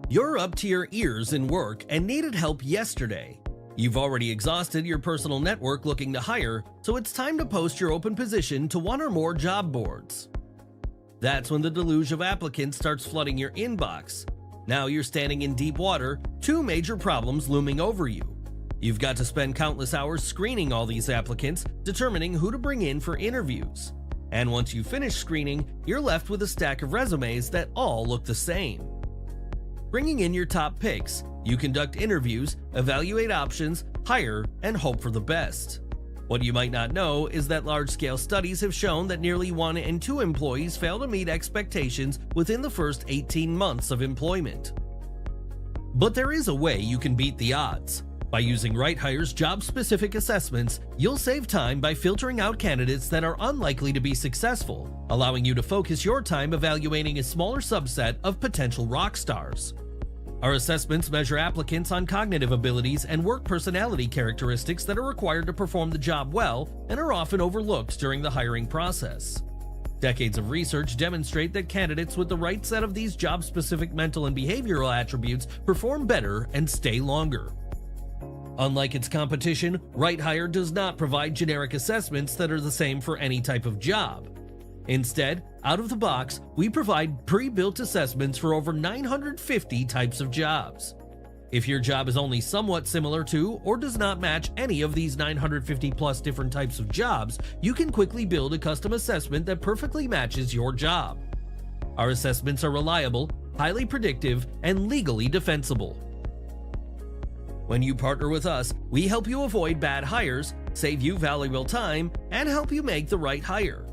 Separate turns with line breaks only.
You're up to your ears in work and needed help yesterday. You've already exhausted your personal network looking to hire, so it's time to post your open position to one or more job boards. That's when the deluge of applicants starts flooding your inbox. Now you're standing in deep water, two major problems looming over you. You've got to spend countless hours screening all these applicants, determining who to bring in for interviews. And once you finish screening, you're left with a stack of resumes that all look the same. Bringing in your top picks, you conduct interviews, evaluate options, hire, and hope for the best. What you might not know is that large-scale studies have shown that nearly 1 in 2 employees fail to meet expectations within the first 18 months of employment. But there is a way you can beat the odds. By using RightHire's job-specific assessments, you'll save time by filtering out candidates that are unlikely to be successful, allowing you to focus your time evaluating a smaller subset of potential rock stars. Our assessments measure applicants on cognitive abilities and work personality characteristics that are required to perform the job well and are often overlooked during the hiring process. Decades of research demonstrate that candidates with the right set of these job-specific mental and behavioral attributes perform better and stay longer. Unlike its competition, RightHire does not provide generic assessments that are the same for any type of job. Instead, out of the box, we provide pre-built assessments for over 950 types of jobs. If your job is only somewhat similar to or does not match any of these 950 plus different types of jobs, you can quickly build a custom assessment that perfectly matches your job. Our assessments are reliable, highly predictive, and legally defensible. When you partner with us, we help you avoid bad hires, save you valuable time, and help you make the right hire.